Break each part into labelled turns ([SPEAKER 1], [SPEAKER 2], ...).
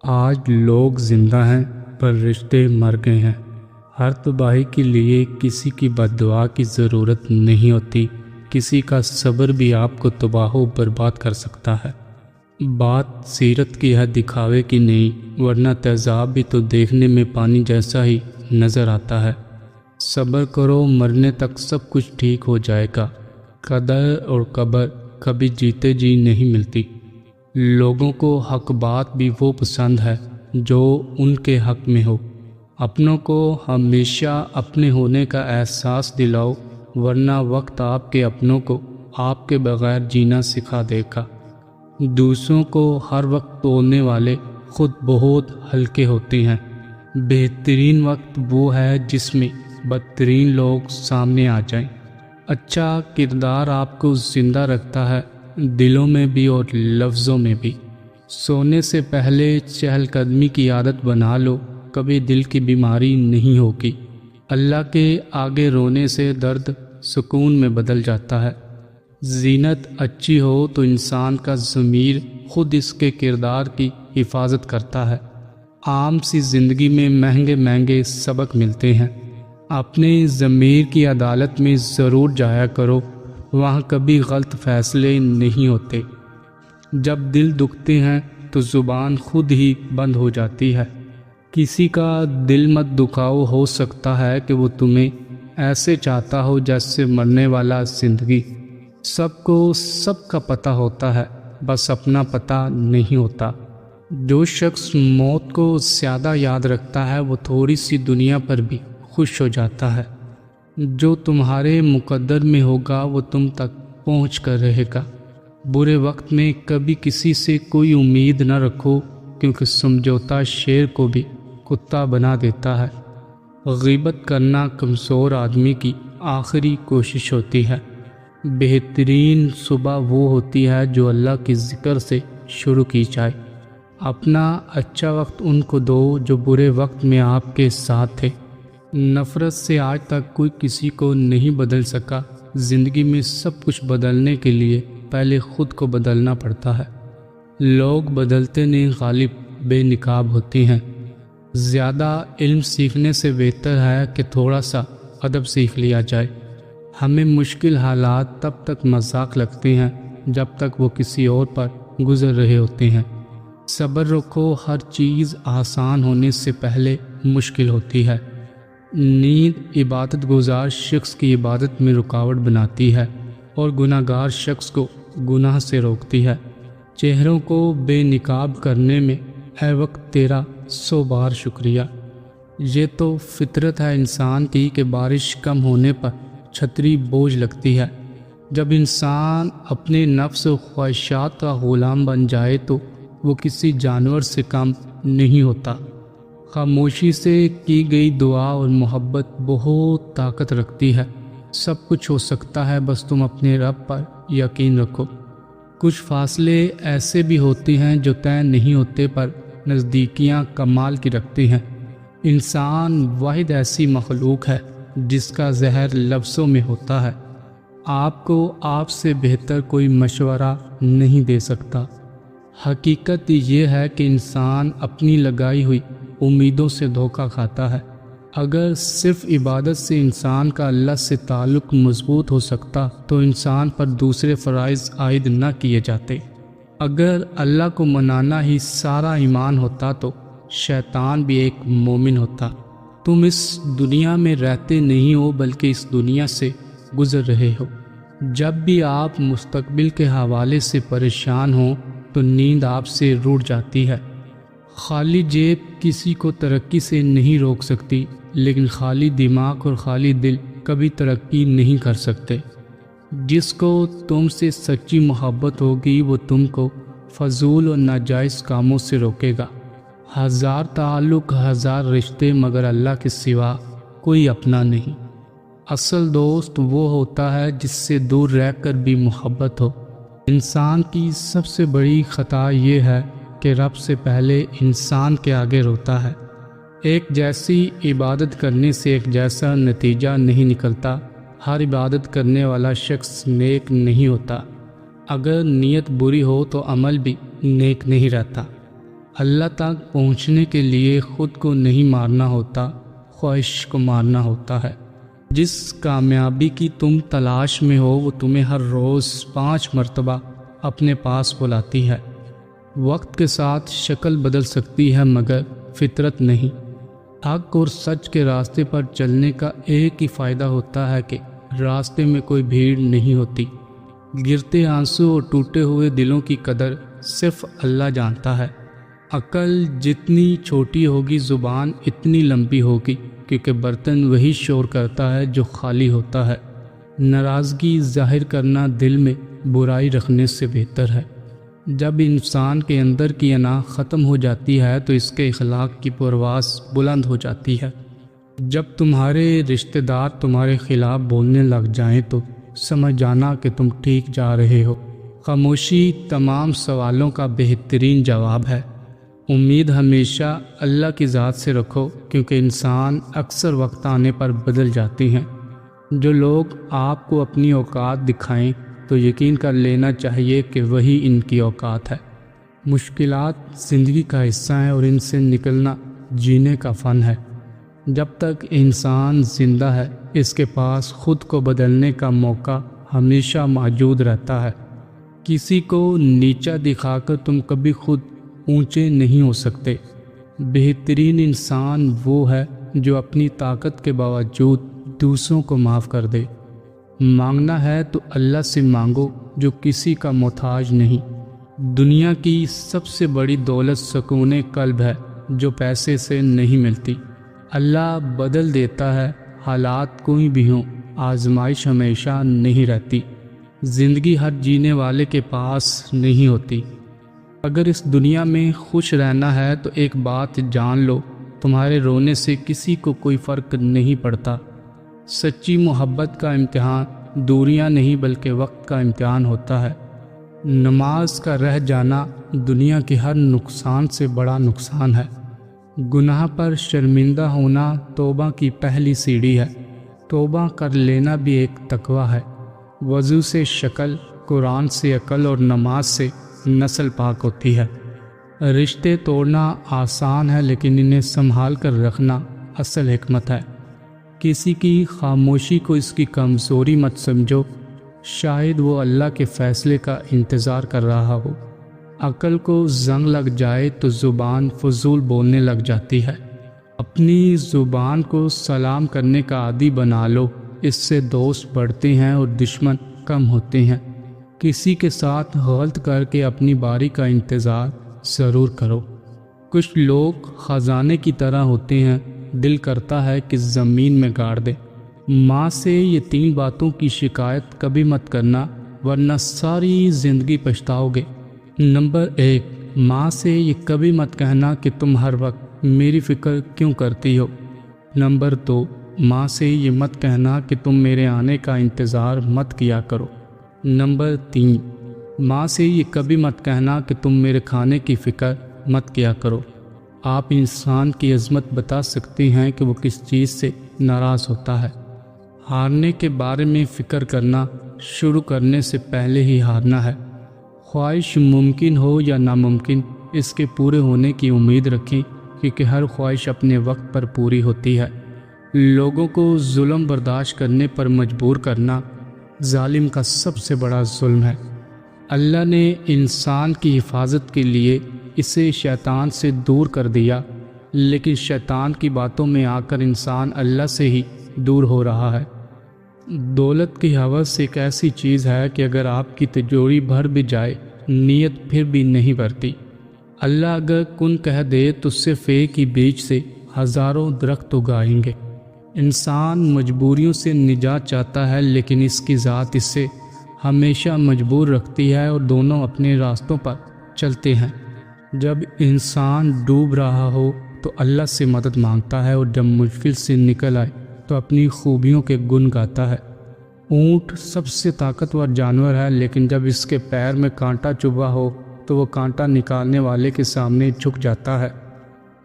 [SPEAKER 1] آج لوگ زندہ ہیں پر رشتے مر گئے ہیں۔ ہر تباہی کے لیے کسی کی بد دعا کی ضرورت نہیں ہوتی، کسی کا صبر بھی آپ کو تباہ و برباد کر سکتا ہے۔ بات سیرت کی ہے، دکھاوے کی نہیں، ورنہ تیزاب بھی تو دیکھنے میں پانی جیسا ہی نظر آتا ہے۔ صبر کرو، مرنے تک سب کچھ ٹھیک ہو جائے گا۔ قدر اور قبر کبھی جیتے جی نہیں ملتی۔ لوگوں کو حق بات بھی وہ پسند ہے جو ان کے حق میں ہو۔ اپنوں کو ہمیشہ اپنے ہونے کا احساس دلاؤ، ورنہ وقت آپ کے اپنوں کو آپ کے بغیر جینا سکھا دے گا۔ دوسروں کو ہر وقت توڑنے والے خود بہت ہلکے ہوتے ہیں۔ بہترین وقت وہ ہے جس میں بدترین لوگ سامنے آ جائیں۔ اچھا کردار آپ کو زندہ رکھتا ہے، دلوں میں بھی اور لفظوں میں بھی۔ سونے سے پہلے چہل قدمی کی عادت بنا لو، کبھی دل کی بیماری نہیں ہوگی۔ اللہ کے آگے رونے سے درد سکون میں بدل جاتا ہے۔ زینت اچھی ہو تو انسان کا ضمیر خود اس کے کردار کی حفاظت کرتا ہے۔ عام سی زندگی میں مہنگے مہنگے سبق ملتے ہیں۔ اپنے ضمیر کی عدالت میں ضرور جایا کرو، وہاں کبھی غلط فیصلے نہیں ہوتے۔ جب دل دکھتے ہیں تو زبان خود ہی بند ہو جاتی ہے۔ کسی کا دل مت دکھاؤ، ہو سکتا ہے کہ وہ تمہیں ایسے چاہتا ہو جیسے مرنے والا زندگی۔ سب کو سب کا پتہ ہوتا ہے، بس اپنا پتہ نہیں ہوتا۔ جو شخص موت کو زیادہ یاد رکھتا ہے وہ تھوڑی سی دنیا پر بھی خوش ہو جاتا ہے۔ جو تمہارے مقدر میں ہوگا وہ تم تک پہنچ کر رہے گا۔ برے وقت میں کبھی کسی سے کوئی امید نہ رکھو، کیونکہ سمجھوتا شیر کو بھی کتا بنا دیتا ہے۔ غیبت کرنا کمزور آدمی کی آخری کوشش ہوتی ہے۔ بہترین صبح وہ ہوتی ہے جو اللہ کے ذکر سے شروع کی جائے۔ اپنا اچھا وقت ان کو دو جو برے وقت میں آپ کے ساتھ تھے۔ نفرت سے آج تک کوئی کسی کو نہیں بدل سکا۔ زندگی میں سب کچھ بدلنے کے لیے پہلے خود کو بدلنا پڑتا ہے۔ لوگ بدلتے نہیں، غالب بے نقاب ہوتے ہیں۔ زیادہ علم سیکھنے سے بہتر ہے کہ تھوڑا سا ادب سیکھ لیا جائے۔ ہمیں مشکل حالات تب تک مذاق لگتے ہیں جب تک وہ کسی اور پر گزر رہے ہوتے ہیں۔ صبر رکھو، ہر چیز آسان ہونے سے پہلے مشکل ہوتی ہے۔ نیند عبادت گزار شخص کی عبادت میں رکاوٹ بناتی ہے اور گناہ گار شخص کو گناہ سے روکتی ہے۔ چہروں کو بے نقاب کرنے میں ہے وقت تیرا 100 بار شکریہ۔ یہ تو فطرت ہے انسان کی کہ بارش کم ہونے پر چھتری بوجھ لگتی ہے۔ جب انسان اپنے نفس و خواہشات کا غلام بن جائے تو وہ کسی جانور سے کم نہیں ہوتا۔ خاموشی سے کی گئی دعا اور محبت بہت طاقت رکھتی ہے۔ سب کچھ ہو سکتا ہے، بس تم اپنے رب پر یقین رکھو۔ کچھ فاصلے ایسے بھی ہوتے ہیں جو طے نہیں ہوتے پر نزدیکیاں کمال کی رکھتی ہیں۔ انسان واحد ایسی مخلوق ہے جس کا زہر لفظوں میں ہوتا ہے۔ آپ کو آپ سے بہتر کوئی مشورہ نہیں دے سکتا۔ حقیقت یہ ہے کہ انسان اپنی لگائی ہوئی امیدوں سے دھوکہ کھاتا ہے۔ اگر صرف عبادت سے انسان کا اللہ سے تعلق مضبوط ہو سکتا تو انسان پر دوسرے فرائض عائد نہ کیے جاتے۔ اگر اللہ کو منانا ہی سارا ایمان ہوتا تو شیطان بھی ایک مومن ہوتا۔ تم اس دنیا میں رہتے نہیں ہو بلکہ اس دنیا سے گزر رہے ہو۔ جب بھی آپ مستقبل کے حوالے سے پریشان ہوں تو نیند آپ سے روٹ جاتی ہے۔ خالی جیب کسی کو ترقی سے نہیں روک سکتی، لیکن خالی دماغ اور خالی دل کبھی ترقی نہیں کر سکتے۔ جس کو تم سے سچی محبت ہوگی وہ تم کو فضول اور ناجائز کاموں سے روکے گا۔ ہزار تعلق، ہزار رشتے، مگر اللہ کے سوا کوئی اپنا نہیں۔ اصل دوست وہ ہوتا ہے جس سے دور رہ کر بھی محبت ہو۔ انسان کی سب سے بڑی خطا یہ ہے کہ رب سے پہلے انسان کے آگے روتا ہے۔ ایک جیسی عبادت کرنے سے ایک جیسا نتیجہ نہیں نکلتا۔ ہر عبادت کرنے والا شخص نیک نہیں ہوتا۔ اگر نیت بری ہو تو عمل بھی نیک نہیں رہتا۔ اللہ تک پہنچنے کے لیے خود کو نہیں مارنا ہوتا، خواہش کو مارنا ہوتا ہے۔ جس کامیابی کی تم تلاش میں ہو وہ تمہیں ہر روز 5 مرتبہ اپنے پاس بلاتی ہے۔ وقت کے ساتھ شکل بدل سکتی ہے مگر فطرت نہیں۔ حق اور سچ کے راستے پر چلنے کا ایک ہی فائدہ ہوتا ہے کہ راستے میں کوئی بھیڑ نہیں ہوتی۔ گرتے آنسو اور ٹوٹے ہوئے دلوں کی قدر صرف اللہ جانتا ہے۔ عقل جتنی چھوٹی ہوگی زبان اتنی لمبی ہوگی، کیونکہ برتن وہی شور کرتا ہے جو خالی ہوتا ہے۔ ناراضگی ظاہر کرنا دل میں برائی رکھنے سے بہتر ہے۔ جب انسان کے اندر کی انا ختم ہو جاتی ہے تو اس کے اخلاق کی پرواز بلند ہو جاتی ہے۔ جب تمہارے رشتہ دار تمہارے خلاف بولنے لگ جائیں تو سمجھ جانا کہ تم ٹھیک جا رہے ہو۔ خاموشی تمام سوالوں کا بہترین جواب ہے۔ امید ہمیشہ اللہ کی ذات سے رکھو، کیونکہ انسان اکثر وقت آنے پر بدل جاتے ہیں۔ جو لوگ آپ کو اپنی اوقات دکھائیں تو یقین کر لینا چاہیے کہ وہی ان کی اوقات ہے۔ مشکلات زندگی کا حصہ ہیں اور ان سے نکلنا جینے کا فن ہے۔ جب تک انسان زندہ ہے اس کے پاس خود کو بدلنے کا موقع ہمیشہ موجود رہتا ہے۔ کسی کو نیچا دکھا کر تم کبھی خود اونچے نہیں ہو سکتے۔ بہترین انسان وہ ہے جو اپنی طاقت کے باوجود دوسروں کو معاف کر دے۔ مانگنا ہے تو اللہ سے مانگو جو کسی کا محتاج نہیں۔ دنیا کی سب سے بڑی دولت سکون قلب ہے جو پیسے سے نہیں ملتی۔ اللہ بدل دیتا ہے، حالات کوئی بھی ہوں، آزمائش ہمیشہ نہیں رہتی۔ زندگی ہر جینے والے کے پاس نہیں ہوتی۔ اگر اس دنیا میں خوش رہنا ہے تو ایک بات جان لو، تمہارے رونے سے کسی کو کوئی فرق نہیں پڑتا۔ سچی محبت کا امتحان دوریاں نہیں بلکہ وقت کا امتحان ہوتا ہے۔ نماز کا رہ جانا دنیا کے ہر نقصان سے بڑا نقصان ہے۔ گناہ پر شرمندہ ہونا توبہ کی پہلی سیڑھی ہے۔ توبہ کر لینا بھی ایک تقویٰ ہے۔ وضو سے شکل، قرآن سے عقل اور نماز سے نسل پاک ہوتی ہے۔ رشتے توڑنا آسان ہے لیکن انہیں سنبھال کر رکھنا اصل حکمت ہے۔ کسی کی خاموشی کو اس کی کمزوری مت سمجھو، شاید وہ اللہ کے فیصلے کا انتظار کر رہا ہو۔ عقل کو زنگ لگ جائے تو زبان فضول بولنے لگ جاتی ہے۔ اپنی زبان کو سلام کرنے کا عادی بنا لو، اس سے دوست بڑھتے ہیں اور دشمن کم ہوتے ہیں۔ کسی کے ساتھ غلط کر کے اپنی باری کا انتظار ضرور کرو۔ کچھ لوگ خزانے کی طرح ہوتے ہیں، دل کرتا ہے کہ زمین میں گاڑ دے۔ ماں سے یہ 3 باتوں کی شکایت کبھی مت کرنا ورنہ ساری زندگی پچھتاؤ گے۔ نمبر 1، ماں سے یہ کبھی مت کہنا کہ تم ہر وقت میری فکر کیوں کرتی ہو۔ نمبر 2، ماں سے یہ مت کہنا کہ تم میرے آنے کا انتظار مت کیا کرو۔ نمبر 3، ماں سے یہ کبھی مت کہنا کہ تم میرے کھانے کی فکر مت کیا کرو۔ آپ انسان کی عظمت بتا سکتے ہیں کہ وہ کس چیز سے ناراض ہوتا ہے۔ ہارنے کے بارے میں فکر کرنا شروع کرنے سے پہلے ہی ہارنا ہے۔ خواہش ممکن ہو یا ناممکن، اس کے پورے ہونے کی امید رکھیں، کیونکہ ہر خواہش اپنے وقت پر پوری ہوتی ہے۔ لوگوں کو ظلم برداشت کرنے پر مجبور کرنا ظالم کا سب سے بڑا ظلم ہے۔ اللہ نے انسان کی حفاظت کے لیے اسے شیطان سے دور کر دیا، لیکن شیطان کی باتوں میں آ کر انسان اللہ سے ہی دور ہو رہا ہے۔ دولت کی ہوس ایک ایسی چیز ہے کہ اگر آپ کی تجوری بھر بھی جائے، نیت پھر بھی نہیں بھرتی۔ اللہ اگر کن کہہ دے تو صرف ایک ہی بیج سے ہزاروں درخت اگائیں گے۔ انسان مجبوریوں سے نجات چاہتا ہے لیکن اس کی ذات اسے ہمیشہ مجبور رکھتی ہے اور دونوں اپنے راستوں پر چلتے ہیں۔ جب انسان ڈوب رہا ہو تو اللہ سے مدد مانگتا ہے اور جب مشکل سے نکل آئے تو اپنی خوبیوں کے گن گاتا ہے۔ اونٹ سب سے طاقتور جانور ہے لیکن جب اس کے پیر میں کانٹا چبھا ہو تو وہ کانٹا نکالنے والے کے سامنے جھک جاتا ہے۔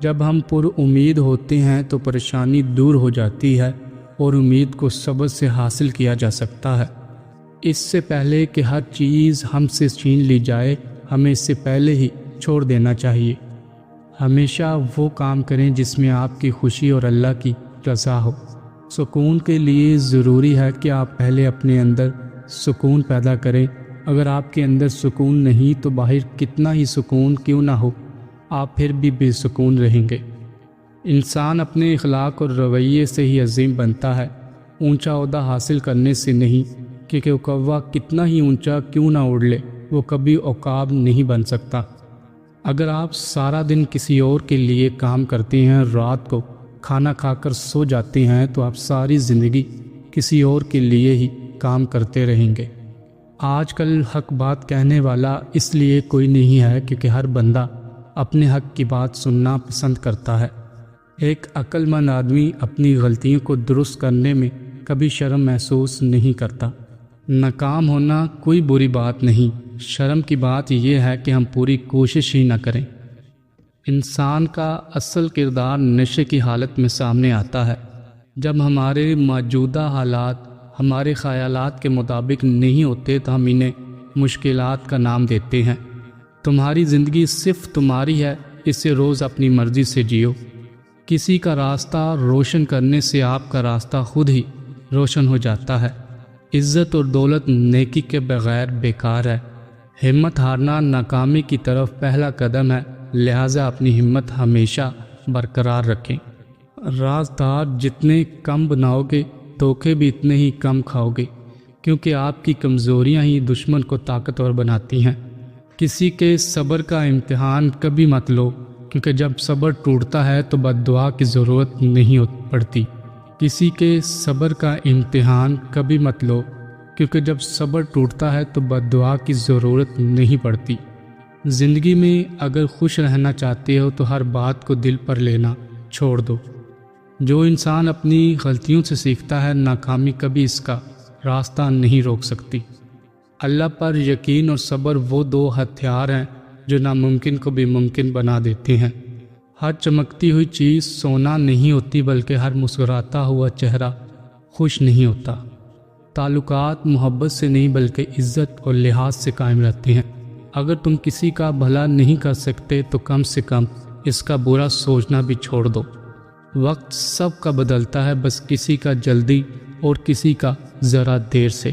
[SPEAKER 1] جب ہم پر امید ہوتے ہیں تو پریشانی دور ہو جاتی ہے اور امید کو صبر سے حاصل کیا جا سکتا ہے۔ اس سے پہلے کہ ہر چیز ہم سے چھین لی جائے، ہمیں اس سے پہلے ہی چھوڑ دینا چاہیے۔ ہمیشہ وہ کام کریں جس میں آپ کی خوشی اور اللہ کی رضا ہو۔ سکون کے لیے ضروری ہے کہ آپ پہلے اپنے اندر سکون پیدا کریں۔ اگر آپ کے اندر سکون نہیں تو باہر کتنا ہی سکون کیوں نہ ہو، آپ پھر بھی بے سکون رہیں گے۔ انسان اپنے اخلاق اور رویے سے ہی عظیم بنتا ہے، اونچا عہدہ حاصل کرنے سے نہیں، کیونکہ کوّا کتنا ہی اونچا کیوں نہ اڑ لے وہ کبھی عقاب نہیں بن سکتا۔ اگر آپ سارا دن کسی اور کے لیے کام کرتے ہیں، رات کو کھانا کھا کر سو جاتے ہیں، تو آپ ساری زندگی کسی اور کے لیے ہی کام کرتے رہیں گے۔ آج کل حق بات کہنے والا اس لیے کوئی نہیں ہے کیونکہ ہر بندہ اپنے حق کی بات سننا پسند کرتا ہے۔ ایک عقل مند آدمی اپنی غلطیوں کو درست کرنے میں کبھی شرم محسوس نہیں کرتا۔ ناکام ہونا کوئی بری بات نہیں، شرم کی بات یہ ہے کہ ہم پوری کوشش ہی نہ کریں۔ انسان کا اصل کردار نشے کی حالت میں سامنے آتا ہے، جب ہمارے موجودہ حالات ہمارے خیالات کے مطابق نہیں ہوتے تو ہم انہیں مشکلات کا نام دیتے ہیں۔ تمہاری زندگی صرف تمہاری ہے، اسے روز اپنی مرضی سے جیو۔ کسی کا راستہ روشن کرنے سے آپ کا راستہ خود ہی روشن ہو جاتا ہے۔ عزت اور دولت نیکی کے بغیر بیکار ہے۔ ہمت ہارنا ناکامی کی طرف پہلا قدم ہے، لہٰذا اپنی ہمت ہمیشہ برقرار رکھیں۔ رازدار جتنے کم بناؤ گے، دھوکے بھی اتنے ہی کم کھاؤ گے، کیونکہ آپ کی کمزوریاں ہی دشمن کو طاقتور بناتی ہیں۔ کسی کے صبر کا امتحان کبھی مت لو، کیونکہ جب صبر ٹوٹتا ہے تو بد دعا کی ضرورت نہیں پڑتی۔ کسی کے صبر کا امتحان کبھی مت لو، کیونکہ جب صبر ٹوٹتا ہے تو بد دعا کی ضرورت نہیں پڑتی۔ زندگی میں اگر خوش رہنا چاہتے ہو تو ہر بات کو دل پر لینا چھوڑ دو۔ جو انسان اپنی غلطیوں سے سیکھتا ہے، ناکامی کبھی اس کا راستہ نہیں روک سکتی۔ اللہ پر یقین اور صبر وہ دو ہتھیار ہیں جو ناممکن کو بھی ممکن بنا دیتے ہیں۔ ہر چمکتی ہوئی چیز سونا نہیں ہوتی، بلکہ ہر مسکراتا ہوا چہرہ خوش نہیں ہوتا۔ تعلقات محبت سے نہیں بلکہ عزت اور لحاظ سے قائم رہتے ہیں۔ اگر تم کسی کا بھلا نہیں کر سکتے تو کم سے کم اس کا برا سوچنا بھی چھوڑ دو۔ وقت سب کا بدلتا ہے، بس کسی کا جلدی اور کسی کا ذرا دیر سے۔